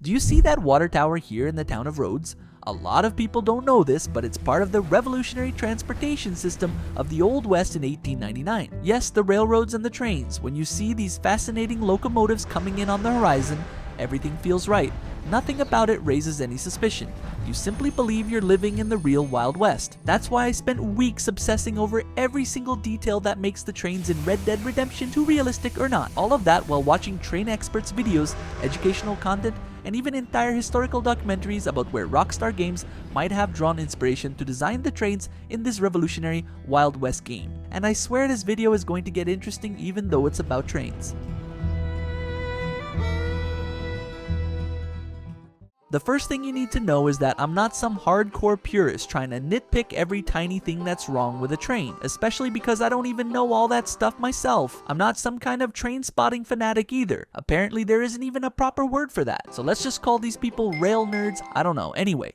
Do you see that water tower here in the town of Rhodes? A lot of people don't know this, but it's part of the revolutionary transportation system of the Old West in 1899. Yes, the railroads and the trains. When you see these fascinating locomotives coming in on the horizon, everything feels right. Nothing about it raises any suspicion. You simply believe you're living in the real Wild West. That's why I spent weeks obsessing over every single detail that makes the trains in Red Dead Redemption 2 realistic or not. All of that while watching train experts' videos, educational content, and even entire historical documentaries about where Rockstar Games might have drawn inspiration to design the trains in this revolutionary Wild West game. And I swear this video is going to get interesting even though it's about trains. The first thing you need to know is that I'm not some hardcore purist trying to nitpick every tiny thing that's wrong with a train, especially because I don't even know all that stuff myself. I'm not some kind of train spotting fanatic either. Apparently there isn't even a proper word for that. So let's just call these people rail nerds, I don't know, anyway.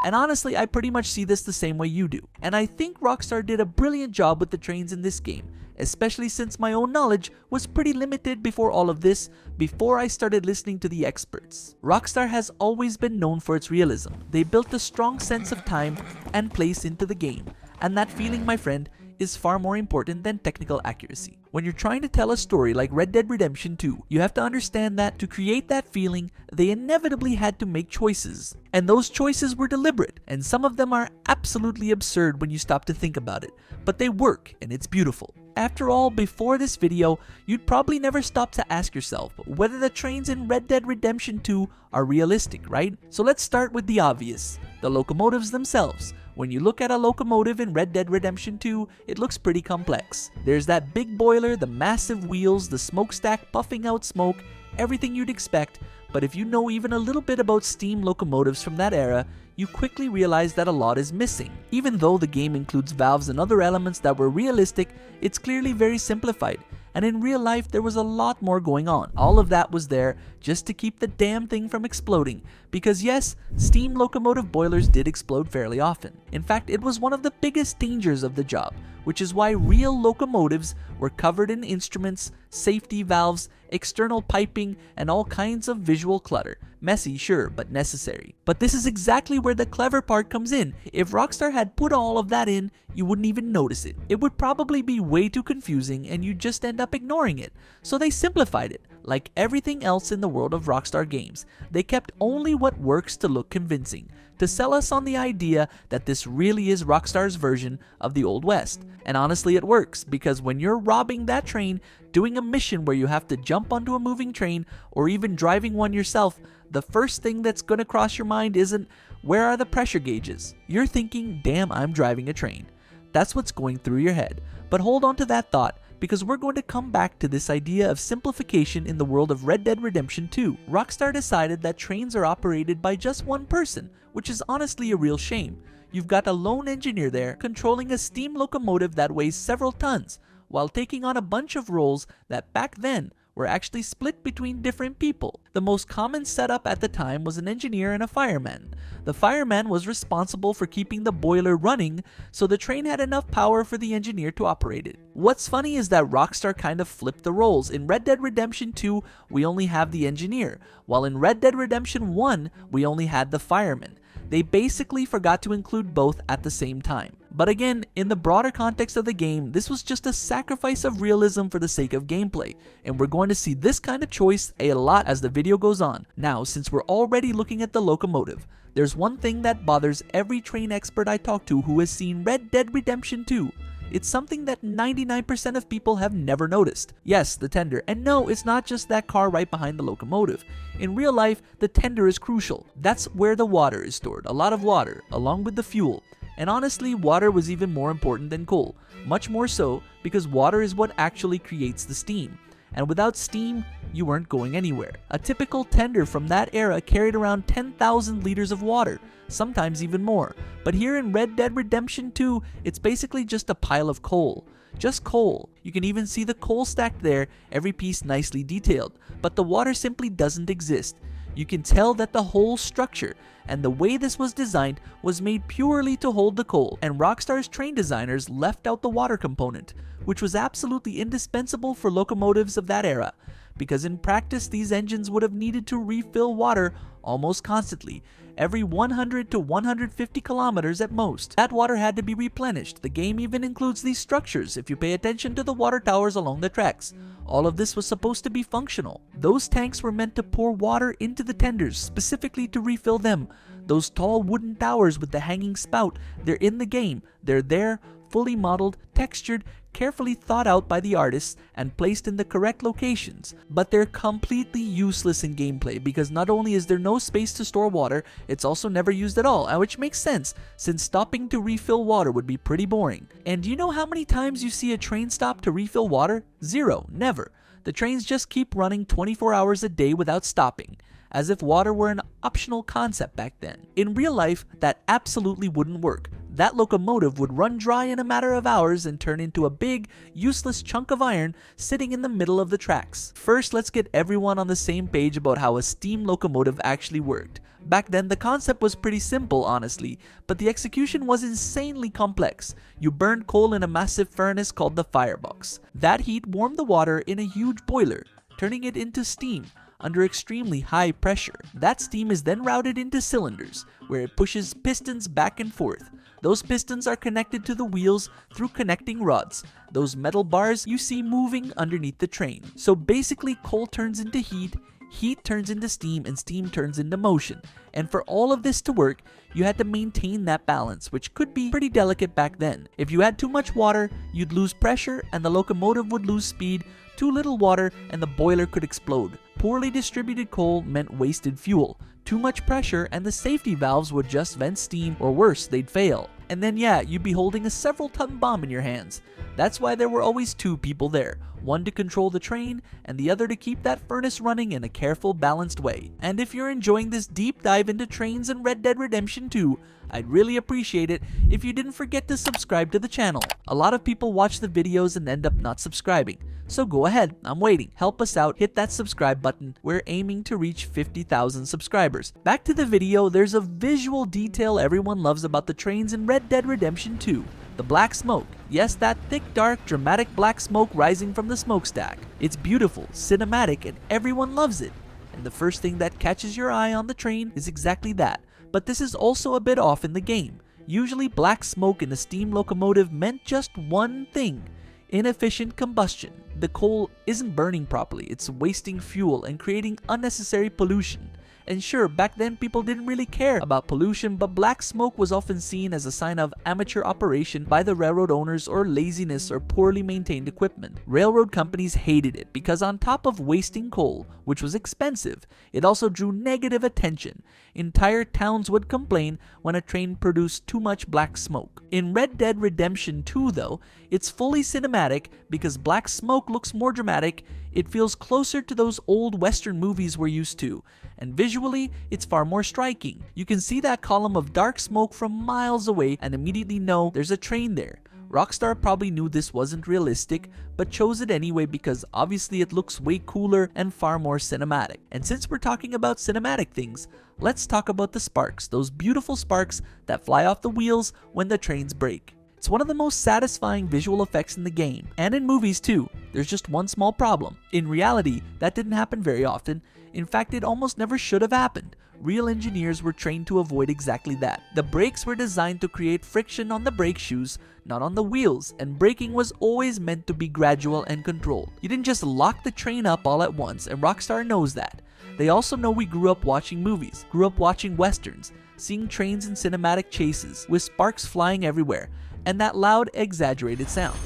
And honestly, I pretty much see this the same way you do. And I think Rockstar did a brilliant job with the trains in this game, especially since my own knowledge was pretty limited before all of this, before I started listening to the experts. Rockstar has always been known for its realism. They built a strong sense of time and place into the game, and that feeling, my friend, is far more important than technical accuracy. When you're trying to tell a story like Red Dead Redemption 2, you have to understand that to create that feeling, they inevitably had to make choices. And those choices were deliberate, and some of them are absolutely absurd when you stop to think about it, but they work and it's beautiful. After all, before this video, you'd probably never stop to ask yourself whether the trains in Red Dead Redemption 2 are realistic, right? So let's start with the obvious, the locomotives themselves. When you look at a locomotive in Red Dead Redemption 2, it looks pretty complex. There's that big boiler, the massive wheels, the smokestack puffing out smoke, everything you'd expect, but if you know even a little bit about steam locomotives from that era, you quickly realize that a lot is missing. Even though the game includes valves and other elements that were realistic, it's clearly very simplified. And in real life, there was a lot more going on. All of that was there just to keep the damn thing from exploding. Because yes, steam locomotive boilers did explode fairly often. In fact, it was one of the biggest dangers of the job, which is why real locomotives were covered in instruments, safety valves, external piping, and all kinds of visual clutter. Messy, sure, but necessary. But this is exactly where the clever part comes in. If Rockstar had put all of that in, you wouldn't even notice it. It would probably be way too confusing and you'd just end up ignoring it. So they simplified it. Like everything else in the world of Rockstar games, they kept only what works to look convincing, to sell us on the idea that this really is Rockstar's version of the Old West. And honestly, it works, because when you're robbing that train, doing a mission where you have to jump onto a moving train, or even driving one yourself, the first thing that's gonna cross your mind isn't, where are the pressure gauges? You're thinking, damn, I'm driving a train. That's what's going through your head. But hold on to that thought, because we're going to come back to this idea of simplification in the world of Red Dead Redemption 2. Rockstar decided that trains are operated by just one person, which is honestly a real shame. You've got a lone engineer there controlling a steam locomotive that weighs several tons, while taking on a bunch of roles that back then were actually split between different people. The most common setup at the time was an engineer and a fireman. The fireman was responsible for keeping the boiler running, so the train had enough power for the engineer to operate it. What's funny is that Rockstar kind of flipped the roles. In Red Dead Redemption 2, we only have the engineer, while in Red Dead Redemption 1, we only had the fireman. They basically forgot to include both at the same time. But again, in the broader context of the game, this was just a sacrifice of realism for the sake of gameplay, and we're going to see this kind of choice a lot as the video goes on. Now, since we're already looking at the locomotive, there's one thing that bothers every train expert I talk to who has seen Red Dead Redemption 2. It's something that 99% of people have never noticed. Yes, the tender. And no, it's not just that car right behind the locomotive. In real life, the tender is crucial. That's where the water is stored. A lot of water, along with the fuel. And honestly, water was even more important than coal. Much more so, because water is what actually creates the steam. And without steam, you weren't going anywhere. A typical tender from that era carried around 10,000 liters of water, sometimes even more. But here in Red Dead Redemption 2, it's basically just a pile of coal. Just coal. You can even see the coal stacked there, every piece nicely detailed. But the water simply doesn't exist. You can tell that the whole structure and the way this was designed was made purely to hold the coal, and Rockstar's train designers left out the water component, which was absolutely indispensable for locomotives of that era, because in practice these engines would have needed to refill water almost constantly, every 100 to 150 kilometers at most. That water had to be replenished. The game even includes these structures if you pay attention to the water towers along the tracks. All of this was supposed to be functional. Those tanks were meant to pour water into the tenders, specifically to refill them. Those tall wooden towers with the hanging spout, they're in the game. They're there, fully modeled, textured, carefully thought out by the artists and placed in the correct locations, but they're completely useless in gameplay because not only is there no space to store water, it's also never used at all, which makes sense since stopping to refill water would be pretty boring. And do you know how many times you see a train stop to refill water? Zero, never. The trains just keep running 24 hours a day without stopping, as if water were an optional concept back then. In real life, that absolutely wouldn't work. That locomotive would run dry in a matter of hours and turn into a big, useless chunk of iron sitting in the middle of the tracks. First, let's get everyone on the same page about how a steam locomotive actually worked. Back then, the concept was pretty simple, honestly, but the execution was insanely complex. You burned coal in a massive furnace called the firebox. That heat warmed the water in a huge boiler, turning it into steam under extremely high pressure. That steam is then routed into cylinders, where it pushes pistons back and forth. Those pistons are connected to the wheels through connecting rods, those metal bars you see moving underneath the train. So basically, coal turns into heat, heat turns into steam, and steam turns into motion. And for all of this to work, you had to maintain that balance, which could be pretty delicate back then. If you had too much water, you'd lose pressure and the locomotive would lose speed. Too little water and the boiler could explode. Poorly distributed coal meant wasted fuel. Too much pressure and the safety valves would just vent steam, or worse, they'd fail. And then yeah, you'd be holding a several-ton bomb in your hands. That's why there were always two people there, one to control the train and the other to keep that furnace running in a careful, balanced way. And if you're enjoying this deep dive into trains in Red Dead Redemption 2, I'd really appreciate it if you didn't forget to subscribe to the channel. A lot of people watch the videos and end up not subscribing. So go ahead, I'm waiting. Help us out, hit that subscribe button. We're aiming to reach 50,000 subscribers. Back to the video, there's a visual detail everyone loves about the trains in Red Dead Redemption 2. The black smoke. Yes, that thick, dark, dramatic black smoke rising from the smokestack. It's beautiful, cinematic, and everyone loves it. And the first thing that catches your eye on the train is exactly that. But this is also a bit off in the game. Usually black smoke in a steam locomotive meant just one thing: inefficient combustion. The coal isn't burning properly, it's wasting fuel and creating unnecessary pollution. And sure, back then people didn't really care about pollution, but black smoke was often seen as a sign of amateur operation by the railroad owners or laziness or poorly maintained equipment. Railroad companies hated it because on top of wasting coal, which was expensive, it also drew negative attention. Entire towns would complain when a train produced too much black smoke. In Red Dead Redemption 2 though, it's fully cinematic because black smoke looks more dramatic. It feels closer to those old Western movies we're used to, and visually, it's far more striking. You can see that column of dark smoke from miles away and immediately know there's a train there. Rockstar probably knew this wasn't realistic, but chose it anyway because obviously it looks way cooler and far more cinematic. And since we're talking about cinematic things, let's talk about the sparks, those beautiful sparks that fly off the wheels when the trains break. It's one of the most satisfying visual effects in the game, and in movies too. There's just one small problem. In reality, that didn't happen very often. In fact, it almost never should have happened. Real engineers were trained to avoid exactly that. The brakes were designed to create friction on the brake shoes, not on the wheels, and braking was always meant to be gradual and controlled. You didn't just lock the train up all at once, and Rockstar knows that. They also know we grew up watching movies, grew up watching westerns, seeing trains in cinematic chases, with sparks flying everywhere, and that loud, exaggerated sound.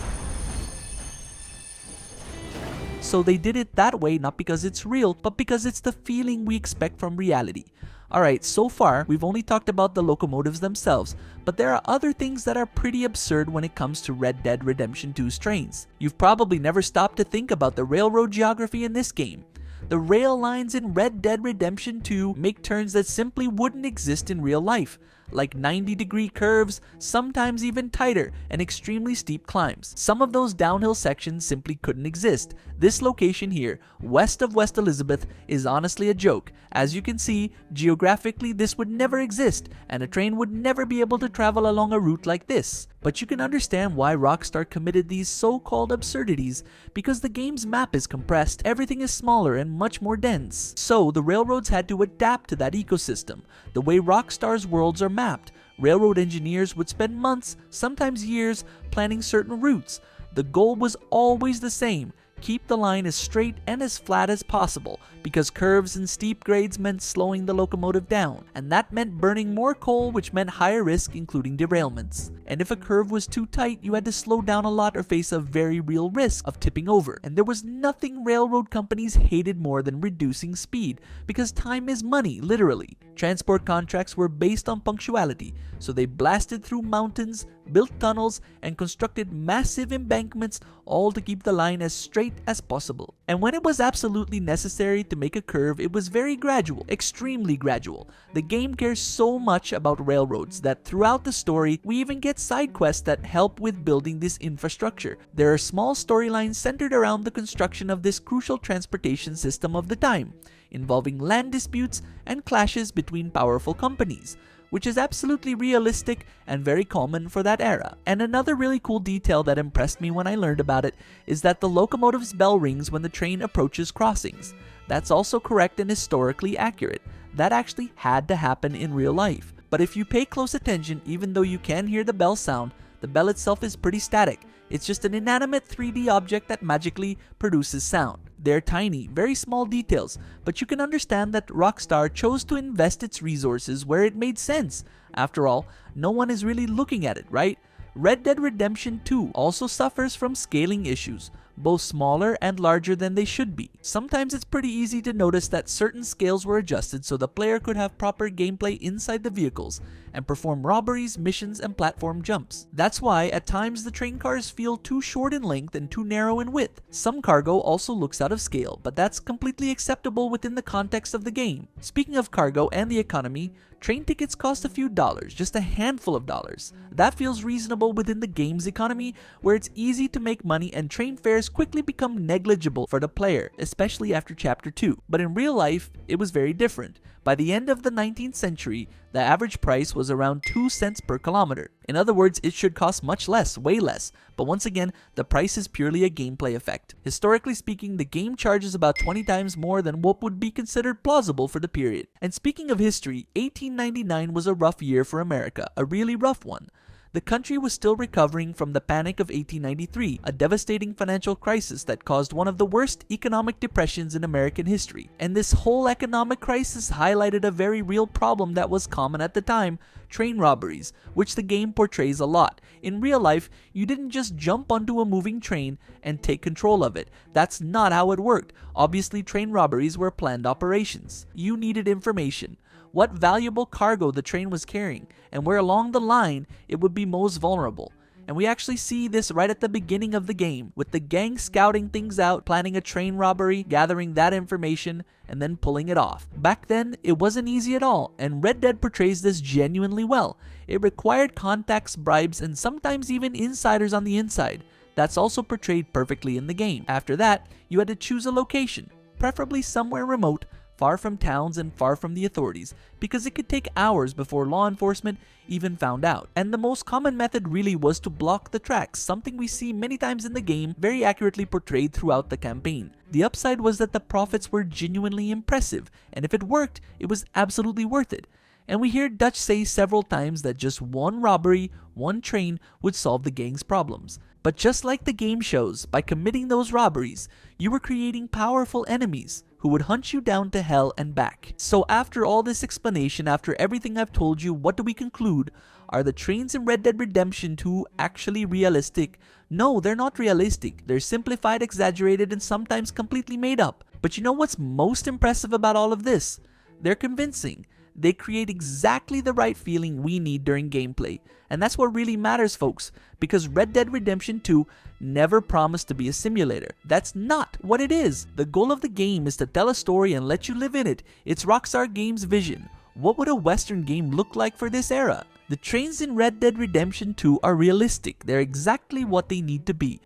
So they did it that way not because it's real, but because it's the feeling we expect from reality. Alright, so far, we've only talked about the locomotives themselves, but there are other things that are pretty absurd when it comes to Red Dead Redemption 2's trains. You've probably never stopped to think about the railroad geography in this game. The rail lines in Red Dead Redemption 2 make turns that simply wouldn't exist in real life. like 90-degree curves, sometimes even tighter and extremely steep climbs. Some of those downhill sections simply couldn't exist. This location here, west of West Elizabeth, is honestly a joke. As you can see, geographically this would never exist, and a train would never be able to travel along a route like this. But you can understand why Rockstar committed these so-called absurdities, because the game's map is compressed, everything is smaller and much more dense. So the railroads had to adapt to that ecosystem, the way Rockstar's worlds are mapped. Railroad engineers would spend months, sometimes years, planning certain routes. The goal was always the same: keep the line as straight and as flat as possible, because curves and steep grades meant slowing the locomotive down, and that meant burning more coal, which meant higher risk, including derailments. And if a curve was too tight, you had to slow down a lot or face a very real risk of tipping over. And there was nothing railroad companies hated more than reducing speed, because time is money, literally. Transport contracts were based on punctuality, so they blasted through mountains, built tunnels, and constructed massive embankments, all to keep the line as straight as possible. And when it was absolutely necessary to make a curve, it was very gradual, extremely gradual. The game cares so much about railroads that throughout the story, we even get side quests that help with building this infrastructure. There are small storylines centered around the construction of this crucial transportation system of the time, involving land disputes and clashes between powerful companies, which is absolutely realistic and very common for that era. And another really cool detail that impressed me when I learned about it is that the locomotive's bell rings when the train approaches crossings. That's also correct and historically accurate. That actually had to happen in real life. But if you pay close attention, even though you can hear the bell sound, the bell itself is pretty static. It's just an inanimate 3D object that magically produces sound. They're tiny, very small details, but you can understand that Rockstar chose to invest its resources where it made sense. After all, no one is really looking at it, right? Red Dead Redemption 2 also suffers from scaling issues, both smaller and larger than they should be. Sometimes it's pretty easy to notice that certain scales were adjusted so the player could have proper gameplay inside the vehicles and perform robberies, missions, and platform jumps. That's why at times the train cars feel too short in length and too narrow in width. Some cargo also looks out of scale, but that's completely acceptable within the context of the game. Speaking of cargo and the economy, train tickets cost a few dollars, just a handful of dollars. That feels reasonable within the game's economy, where it's easy to make money and train fares quickly become negligible for the player, especially after Chapter 2. But in real life, it was very different. By the end of the 19th century, the average price was around 2 cents per kilometer. In other words, it should cost much less, way less. But once again, the price is purely a gameplay effect. Historically speaking, the game charges about 20 times more than what would be considered plausible for the period. And speaking of history, 1899 was a rough year for America, a really rough one. The country was still recovering from the Panic of 1893, a devastating financial crisis that caused one of the worst economic depressions in American history. And this whole economic crisis highlighted a very real problem that was common at the time: train robberies, which the game portrays a lot. In real life, you didn't just jump onto a moving train and take control of it. That's not how it worked. Obviously, train robberies were planned operations. You needed information: what valuable cargo the train was carrying, and where along the line it would be most vulnerable. And we actually see this right at the beginning of the game, with the gang scouting things out, planning a train robbery, gathering that information, and then pulling it off. Back then, it wasn't easy at all, and Red Dead portrays this genuinely well. It required contacts, bribes, and sometimes even insiders on the inside. That's also portrayed perfectly in the game. After that, you had to choose a location, preferably somewhere remote, far from towns and far from the authorities, because it could take hours before law enforcement even found out. And the most common method really was to block the tracks, something we see many times in the game, very accurately portrayed throughout the campaign. The upside was that the profits were genuinely impressive, and if it worked, it was absolutely worth it. And we hear Dutch say several times that just one robbery, one train would solve the gang's problems. But just like the game shows, by committing those robberies, you were creating powerful enemies who would hunt you down to hell and back. So after all this explanation, after everything I've told you, what do we conclude? Are the trains in Red Dead Redemption 2 actually realistic? No, they're not realistic. They're simplified, exaggerated, and sometimes completely made up. But you know what's most impressive about all of this? They're convincing. They create exactly the right feeling we need during gameplay. And that's what really matters, folks, because Red Dead Redemption 2 never promised to be a simulator. That's not what it is. The goal of the game is to tell a story and let you live in it. It's Rockstar Games' vision. What would a Western game look like for this era? The trains in Red Dead Redemption 2 are realistic, they're exactly what they need to be.